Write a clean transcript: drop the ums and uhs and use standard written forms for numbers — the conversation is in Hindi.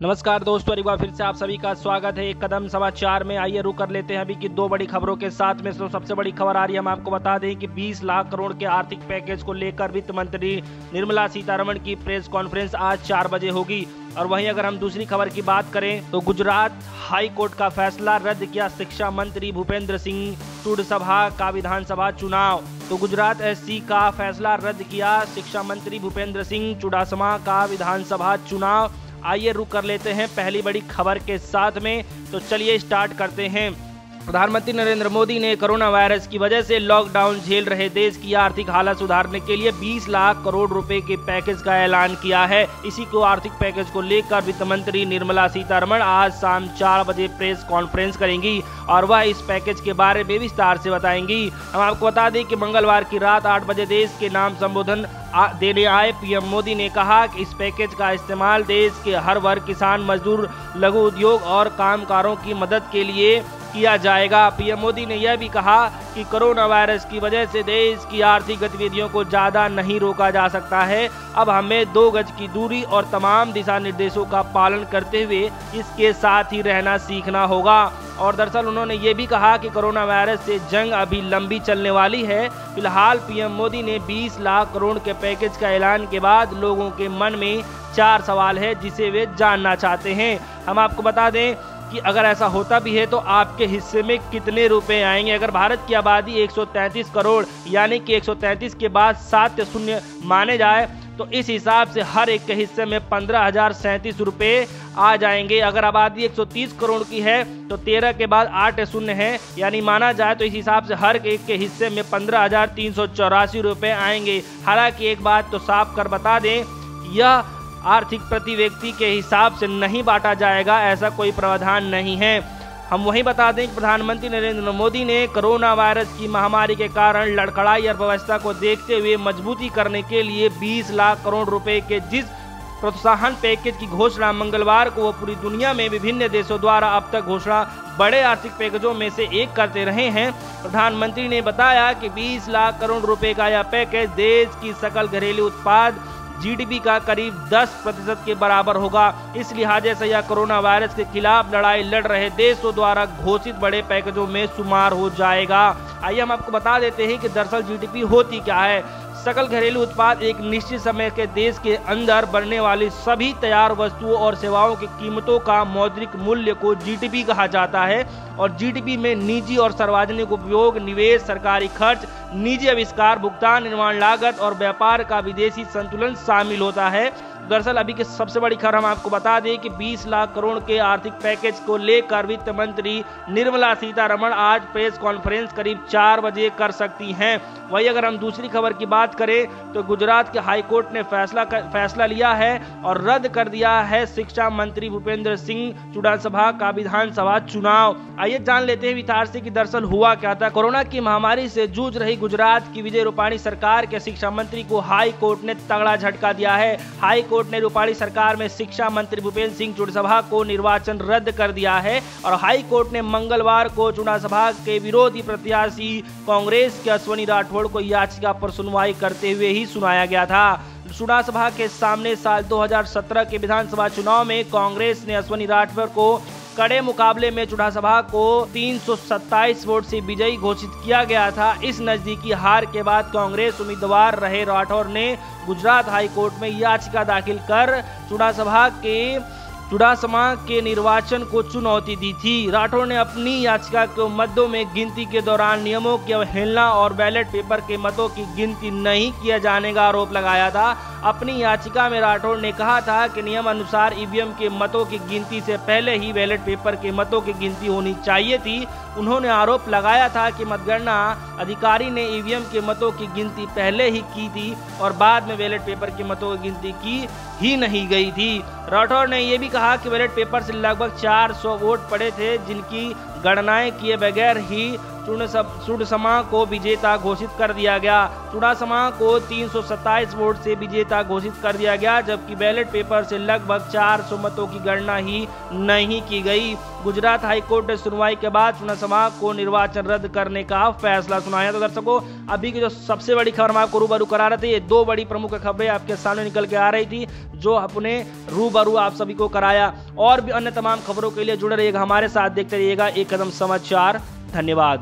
नमस्कार दोस्तों, एक बार फिर से आप सभी का स्वागत है एक कदम समाचार में। आइए रुक कर लेते हैं अभी की दो बड़ी खबरों के साथ में। सबसे बड़ी खबर आ रही है, हम आपको बता दें कि 20 लाख करोड़ के आर्थिक पैकेज को लेकर वित्त मंत्री निर्मला सीतारमण की प्रेस कॉन्फ्रेंस आज 4 बजे होगी। और वहीं अगर हम दूसरी खबर की बात करें तो गुजरात हाई कोर्ट का फैसला, रद्द किया शिक्षा मंत्री भूपेंद्र सिंह चुड़सभा का विधानसभा चुनाव। तो गुजरात एससी का फैसला रद्द किया शिक्षा मंत्री भूपेंद्र सिंह चुड़सभा का विधानसभा चुनाव। आइए रुक कर लेते हैं पहली बड़ी खबर के साथ में। तो चलिए स्टार्ट करते हैं। प्रधानमंत्री नरेंद्र मोदी ने कोरोना वायरस की वजह से लॉकडाउन झेल रहे देश की आर्थिक हालत सुधारने के लिए 20 लाख करोड़ रुपए के पैकेज का ऐलान किया है। इसी को आर्थिक पैकेज को लेकर वित्त मंत्री निर्मला सीतारमण आज शाम 4 बजे प्रेस कॉन्फ्रेंस करेंगी और वह इस पैकेज के बारे में विस्तार से बताएंगी। हम आपको बता दें कि मंगलवार की रात 8 बजे देश के नाम संबोधन देने आए पीएम मोदी ने कहा कि इस पैकेज का इस्तेमाल देश के हर वर्ग, किसान, मजदूर, लघु उद्योग और कामगारों की मदद के लिए किया जाएगा। पीएम मोदी ने यह भी कहा कि कोरोना वायरस की वजह से देश की आर्थिक गतिविधियों को ज्यादा नहीं रोका जा सकता है। अब हमें 2 गज की दूरी और तमाम दिशा निर्देशों का पालन करते हुए इसके साथ ही रहना सीखना होगा। और दरअसल उन्होंने ये भी कहा कि कोरोना वायरस से जंग अभी लंबी चलने वाली है। फिलहाल पीएम मोदी ने 20 लाख करोड़ के पैकेज का ऐलान के बाद लोगों के मन में 4 सवाल है जिसे वे जानना चाहते हैं। हम आपको बता दें कि अगर ऐसा होता भी है तो आपके हिस्से में कितने रुपए आएंगे। अगर भारत की आबादी 133 करोड़ यानी कि 133 के बाद 7 शून्य माने जाए तो इस हिसाब से हर एक के हिस्से में 15,037 रुपए आ जाएंगे। अगर आबादी 130 करोड़ की है तो 13 के बाद 8 शून्य है यानी माना जाए तो इस हिसाब से हर एक के हिस्से में 15,384 रुपए आएंगे। हालांकि एक बात तो साफ कर बता दें, यह आर्थिक प्रति व्यक्ति के हिसाब से नहीं बांटा जाएगा, ऐसा कोई प्रावधान नहीं है। हम वहीं बता दें कि प्रधानमंत्री नरेंद्र मोदी ने कोरोना वायरस की महामारी के कारण लड़खड़ाई अर्थव्यवस्था को देखते हुए मजबूती करने के लिए 20 लाख करोड़ रुपए के जिस प्रोत्साहन पैकेज की घोषणा मंगलवार को वो पूरी दुनिया में विभिन्न देशों द्वारा अब तक घोषणा बड़े आर्थिक पैकेजों में से एक करते रहे हैं। प्रधानमंत्री ने बताया कि 20 लाख करोड़ रुपए का यह पैकेज देश की सकल घरेलू उत्पाद जीडीपी का करीब 10% के बराबर होगा। इस लिहाजे से यह कोरोना वायरस के खिलाफ लड़ाई लड़ रहे देशों द्वारा घोषित बड़े पैकेजों में शुमार हो जाएगा। आइए हम आपको बता देते हैं कि दरअसल जीडीपी होती क्या है। सकल घरेलू उत्पाद एक निश्चित समय के देश के अंदर बनने वाली सभी तैयार वस्तुओं और सेवाओं की कीमतों का मौद्रिक मूल्य को जीडीपी कहा जाता है। और जीडीपी में निजी और सार्वजनिक उपयोग, निवेश, सरकारी खर्च, निजी आविष्कार, भुगतान, निर्माण लागत और व्यापार का विदेशी संतुलन शामिल होता है। दरअसल अभी की सबसे बड़ी खबर हम आपको बता दें कि 20 लाख करोड़ के आर्थिक पैकेज को लेकर वित्त मंत्री निर्मला सीतारमण आज प्रेस कॉन्फ्रेंस करीब 4 बजे कर सकती हैं। वहीं अगर हम दूसरी खबर की बात करें तो गुजरात के हाई कोर्ट ने फैसला लिया है और रद्द कर दिया है शिक्षा मंत्री भूपेंद्र सिंह चुड़सभा का विधानसभा चुनाव। आइए जान लेते हैं विस्तार से कि दरअसल हुआ क्या था। कोरोना की महामारी से जूझ रही गुजरात की विजय रूपाणी सरकार के शिक्षा मंत्री को हाई कोर्ट ने तगड़ा झटका दिया है। हाई कोर्ट ने रूपाणी सरकार में शिक्षा मंत्री भूपेंद्र सिंह चुड़सभा को निर्वाचन रद्द कर दिया है। और हाई कोर्ट ने मंगलवार को चुड़सभा के विरोधी प्रत्याशी कांग्रेस के अश्वनी राठौड़ को याचिका पर सुनवाई करते हुए ही सुनाया गया था। चुड़सभा के सामने साल 2017 के विधानसभा चुनाव में कांग्रेस ने अश्वनी राठौड़ को कड़े मुकाबले में चुड़सभा को 327 वोट से विजयी घोषित किया गया था। इस नजदीकी हार के बाद कांग्रेस उम्मीदवार रहे राठौर ने गुजरात हाई कोर्ट में याचिका दाखिल कर चुड़सभा के निर्वाचन को चुनौती दी थी। राठौर ने अपनी याचिका के मतों में गिनती के दौरान नियमों की अवहेलना और बैलेट पेपर के मतों की गिनती नहीं किए जाने का आरोप लगाया था। अपनी याचिका में राठौर ने कहा था कि नियम अनुसार ईवीएम के मतों की गिनती से पहले ही बैलेट पेपर के मतों की गिनती होनी चाहिए थी। उन्होंने आरोप लगाया था कि मतगणना अधिकारी ने ईवीएम के मतों की गिनती पहले ही की थी और बाद में बैलेट पेपर के मतों की गिनती की ही नहीं गई थी। राठौर ने यह भी कहा कि बैलेट पेपर से लगभग 400 वोट पड़े थे जिनकी गणनाएं किए बगैर ही चुड़समा को विजेता घोषित कर दिया गया। चुड़समा को 327 वोट से विजेता घोषित कर दिया गया, जबकि बैलेट पेपर से लगभग 400 मतों की गणना ही नहीं की गई। गुजरात हाईकोर्ट ने सुनवाई के बाद चुड़समा को निर्वाचन रद्द करने का फैसला सुनाया। तो दर्शकों, अभी की जो सबसे बड़ी खबर हम आपको रूबरू करा रहे थे, ये दो बड़ी प्रमुख खबरें आपके सामने निकल के आ रही थी, जो अपने रूबरू आप सभी को कराया। और भी अन्य तमाम खबरों के लिए जुड़े रहिएगा हमारे साथ, देखते रहिएगा एक कदम समाचार। धन्यवाद।